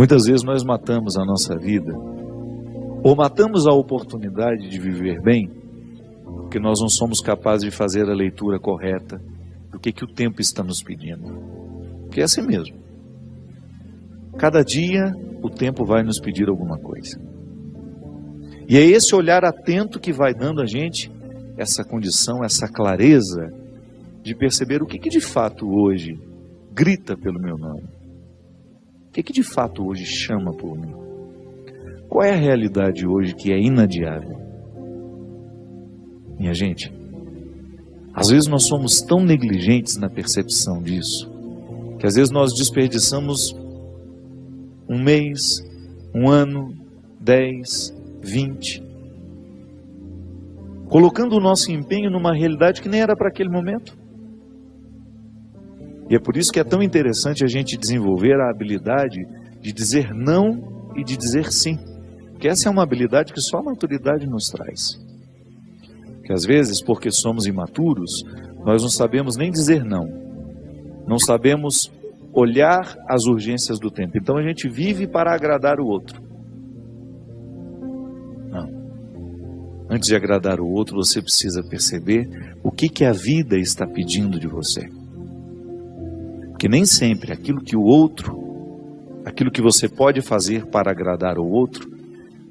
Muitas vezes nós matamos a nossa vida, ou matamos a oportunidade de viver bem, porque nós não somos capazes de fazer a leitura correta do que o tempo está nos pedindo. Porque é assim mesmo. Cada dia o tempo vai nos pedir alguma coisa. E é esse olhar atento que vai dando a gente essa condição, essa clareza de perceber o que de fato hoje grita pelo meu nome. O que de fato hoje chama por mim. Qual é a realidade hoje que é inadiável? Minha gente, às vezes nós somos tão negligentes na percepção disso, que às vezes nós desperdiçamos um mês, um ano, 10, 20, colocando o nosso empenho numa realidade que nem era para aquele momento. E é por isso que é tão interessante a gente desenvolver a habilidade de dizer não e de dizer sim. Porque essa é uma habilidade que só a maturidade nos traz. Que às vezes, porque somos imaturos, nós não sabemos nem dizer não. Não sabemos olhar as urgências do tempo. Então a gente vive para agradar o outro. Não. Antes de agradar o outro, você precisa perceber o que a vida está pedindo de você. Porque nem sempre aquilo que o outro, aquilo que você pode fazer para agradar o outro,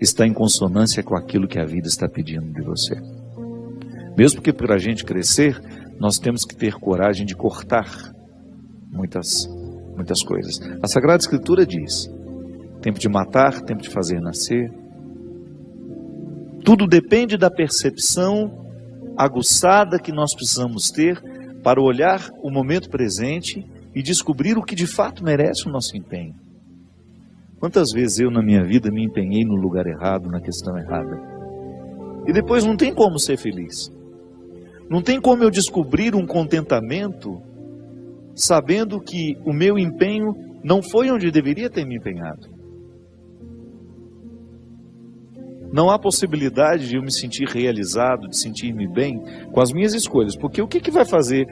está em consonância com aquilo que a vida está pedindo de você. Mesmo que para a gente crescer, nós temos que ter coragem de cortar muitas coisas. A Sagrada Escritura diz, tempo de matar, tempo de fazer nascer. Tudo depende da percepção aguçada que nós precisamos ter para olhar o momento presente e descobrir o que de fato merece o nosso empenho. Quantas vezes eu na minha vida me empenhei no lugar errado, na questão errada. E depois não tem como ser feliz. Não tem como eu descobrir um contentamento sabendo que o meu empenho não foi onde deveria ter me empenhado. Não há possibilidade de eu me sentir realizado, de sentir-me bem com as minhas escolhas. Porque o que vai fazer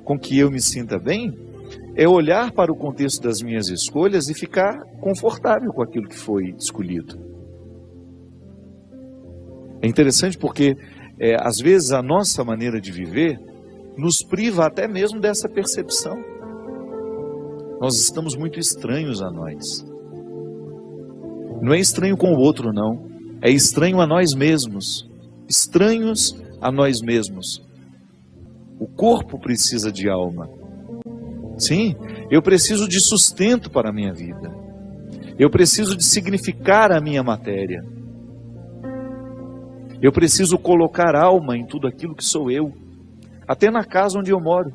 com que eu me sinta bem é olhar para o contexto das minhas escolhas e ficar confortável com aquilo que foi escolhido. É interessante porque, às vezes, a nossa maneira de viver nos priva até mesmo dessa percepção. Nós estamos muito estranhos a nós. Não é estranho com o outro, não. É estranho a nós mesmos. Estranhos a nós mesmos. O corpo precisa de alma. Sim, eu preciso de sustento para a minha vida. Eu preciso de significar a minha matéria. Eu preciso colocar alma em tudo aquilo que sou eu. Até na casa onde eu moro.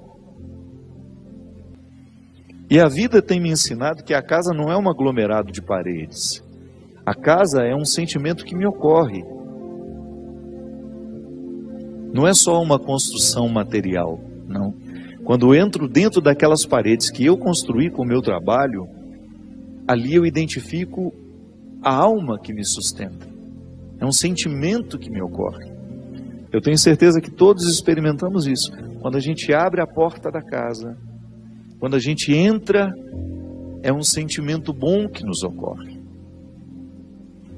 E a vida tem me ensinado que a casa não é um aglomerado de paredes. A casa é um sentimento que me ocorre. Não é só uma construção material, não. Quando eu entro dentro daquelas paredes que eu construí com o meu trabalho, ali eu identifico a alma que me sustenta. É um sentimento que me ocorre. Eu tenho certeza que todos experimentamos isso. Quando a gente abre a porta da casa, quando a gente entra, é um sentimento bom que nos ocorre.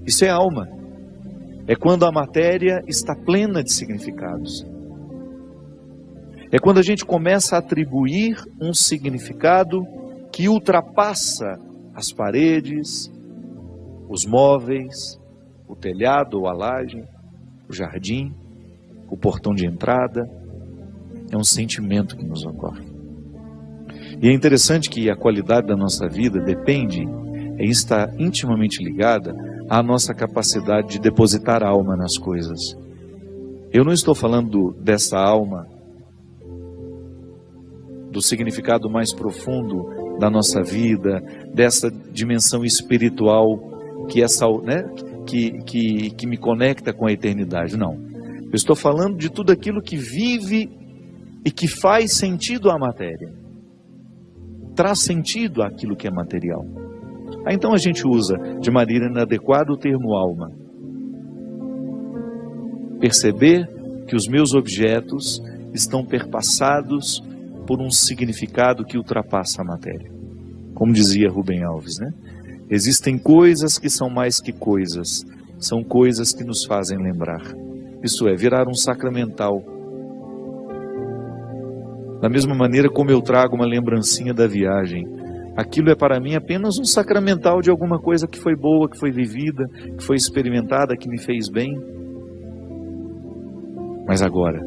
Isso é alma. É quando a matéria está plena de significados. É quando a gente começa a atribuir um significado que ultrapassa as paredes, os móveis, o telhado ou a laje, o jardim, o portão de entrada. É um sentimento que nos ocorre. E é interessante que a qualidade da nossa vida depende, está intimamente ligada à nossa capacidade de depositar alma nas coisas. Eu não estou falando dessa alma, do significado mais profundo da nossa vida, dessa dimensão espiritual que me conecta com a eternidade. Não. Eu estou falando de tudo aquilo que vive e que faz sentido à matéria. Traz sentido àquilo que é material. Aí então a gente usa de maneira inadequada o termo alma. Perceber que os meus objetos estão perpassados por um significado que ultrapassa a matéria. Como dizia Rubem Alves, né? Existem coisas que são mais que coisas, são coisas que nos fazem lembrar. Isto é, virar um sacramental. Da mesma maneira como eu trago uma lembrancinha da viagem, aquilo é para mim apenas um sacramental de alguma coisa que foi boa, que foi vivida, que foi experimentada, que me fez bem. Mas agora,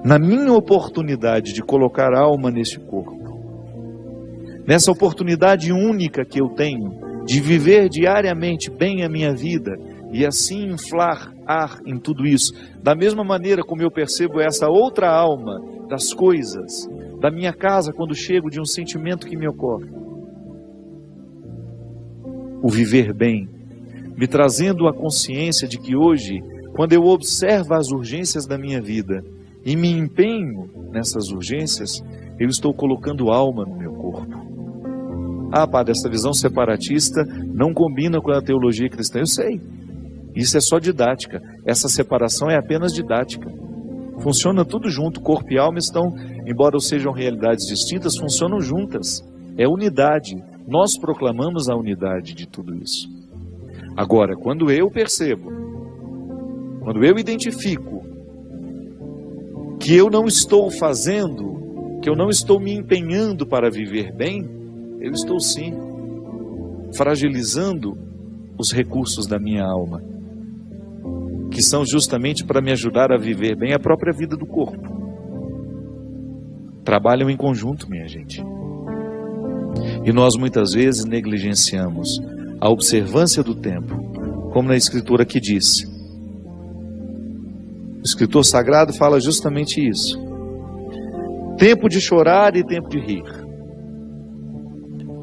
na minha oportunidade de colocar alma neste corpo, nessa oportunidade única que eu tenho de viver diariamente bem a minha vida e assim inflar ar em tudo isso, da mesma maneira como eu percebo essa outra alma das coisas, da minha casa quando chego, de um sentimento que me ocorre, o viver bem, me trazendo a consciência de que hoje, quando eu observo as urgências da minha vida e me empenho nessas urgências, eu estou colocando alma no meu corpo. Ah, padre, essa visão separatista não combina com a teologia cristã. Eu sei, isso é só didática, essa separação é apenas didática. Funciona tudo junto, corpo e alma estão, embora sejam realidades distintas, funcionam juntas, é unidade. Nós proclamamos a unidade de tudo isso. Agora, quando eu percebo, quando eu identifico que eu não estou fazendo, que eu não estou me empenhando para viver bem, eu estou sim fragilizando os recursos da minha alma, que são justamente para me ajudar a viver bem a própria vida do corpo. Trabalham em conjunto, minha gente. E nós muitas vezes negligenciamos a observância do tempo, como na Escritura que diz. O escritor sagrado fala justamente isso. Tempo de chorar e tempo de rir.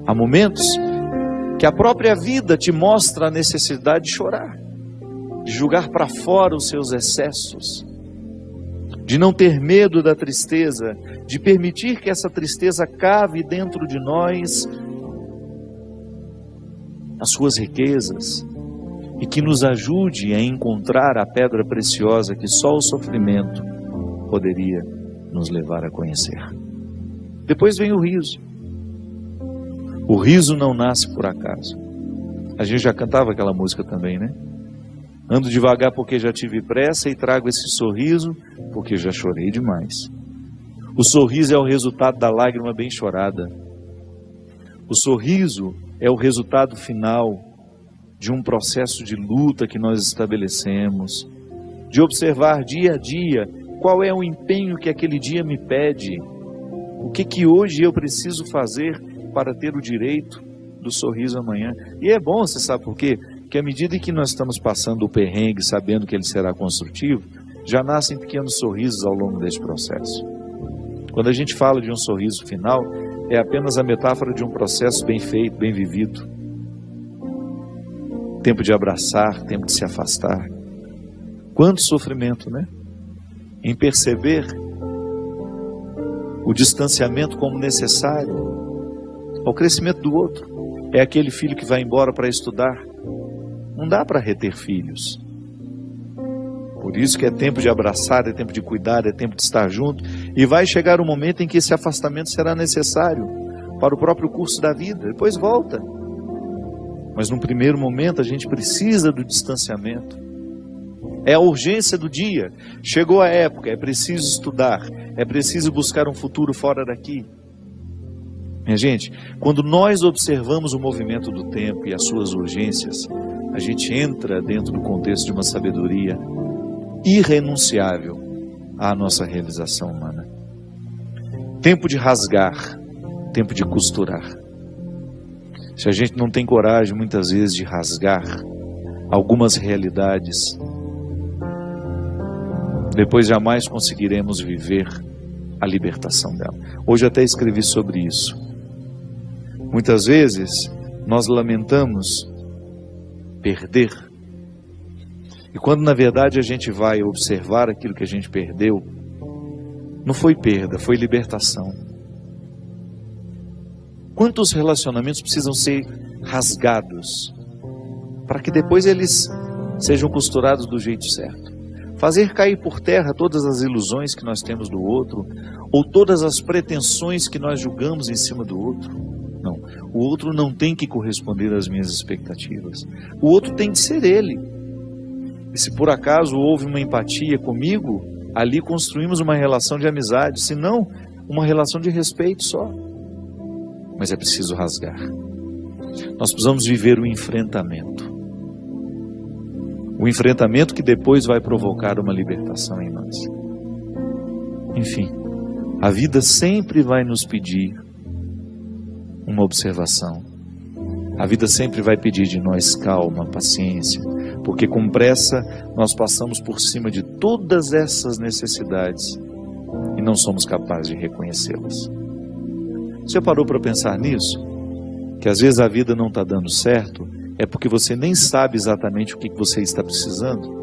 Há momentos que a própria vida te mostra a necessidade de chorar, de julgar para fora os seus excessos, de não ter medo da tristeza, de permitir que essa tristeza cave dentro de nós as suas riquezas e que nos ajude a encontrar a pedra preciosa que só o sofrimento poderia nos levar a conhecer. Depois vem o riso. O riso não nasce por acaso. A gente já cantava aquela música também, né? Ando devagar porque já tive pressa e trago esse sorriso porque já chorei demais. O sorriso é o resultado da lágrima bem chorada. O sorriso é o resultado final de um processo de luta que nós estabelecemos, de observar dia a dia qual é o empenho que aquele dia me pede, o que hoje eu preciso fazer para ter o direito do sorriso amanhã. E é bom, você sabe por quê? Porque à medida que nós estamos passando o perrengue, sabendo que ele será construtivo, já nascem pequenos sorrisos ao longo deste processo. Quando a gente fala de um sorriso final, é apenas a metáfora de um processo bem feito, bem vivido. Tempo de abraçar, tempo de se afastar. Quanto sofrimento, né? Em perceber o distanciamento como necessário ao crescimento do outro. É aquele filho que vai embora para estudar. Não dá para reter filhos. Por isso que é tempo de abraçar, é tempo de cuidar, é tempo de estar junto. E vai chegar um momento em que esse afastamento será necessário para o próprio curso da vida. Depois volta. Mas num primeiro momento a gente precisa do distanciamento. É a urgência do dia. Chegou a época, é preciso estudar, é preciso buscar um futuro fora daqui. Minha gente, quando nós observamos o movimento do tempo e as suas urgências, a gente entra dentro do contexto de uma sabedoria irrenunciável à nossa realização humana. Tempo de rasgar, tempo de costurar. Se a gente não tem coragem, muitas vezes, de rasgar algumas realidades, depois jamais conseguiremos viver a libertação dela. Hoje até escrevi sobre isso. Muitas vezes nós lamentamos perder. E quando na verdade a gente vai observar aquilo que a gente perdeu, não foi perda, foi libertação. Quantos relacionamentos precisam ser rasgados para que depois eles sejam costurados do jeito certo? Fazer cair por terra todas as ilusões que nós temos do outro, ou todas as pretensões que nós julgamos em cima do outro. Não. O outro não tem que corresponder às minhas expectativas. O outro tem que ser ele. E se por acaso houve uma empatia comigo, ali construímos uma relação de amizade, se não, uma relação de respeito só. Mas é preciso rasgar. Nós precisamos viver o enfrentamento. O enfrentamento que depois vai provocar uma libertação em nós. Enfim, a vida sempre vai nos pedir uma observação. A vida sempre vai pedir de nós calma, paciência, porque com pressa nós passamos por cima de todas essas necessidades e não somos capazes de reconhecê-las. Você parou para pensar nisso? Que às vezes a vida não está dando certo, é porque você nem sabe exatamente o que você está precisando.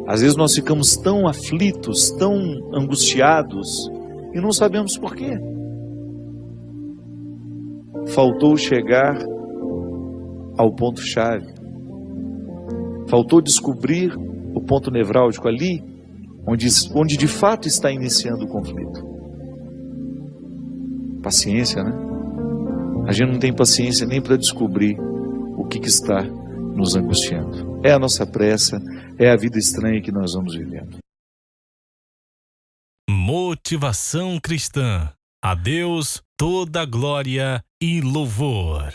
Às vezes nós ficamos tão aflitos, tão angustiados, e não sabemos por quê. Faltou chegar ao ponto-chave. Faltou descobrir o ponto nevrálgico ali, onde de fato está iniciando o conflito. Paciência, né? A gente não tem paciência nem para descobrir o que está nos angustiando. É a nossa pressa, é a vida estranha que nós vamos vivendo. Motivação cristã. A Deus toda glória e louvor.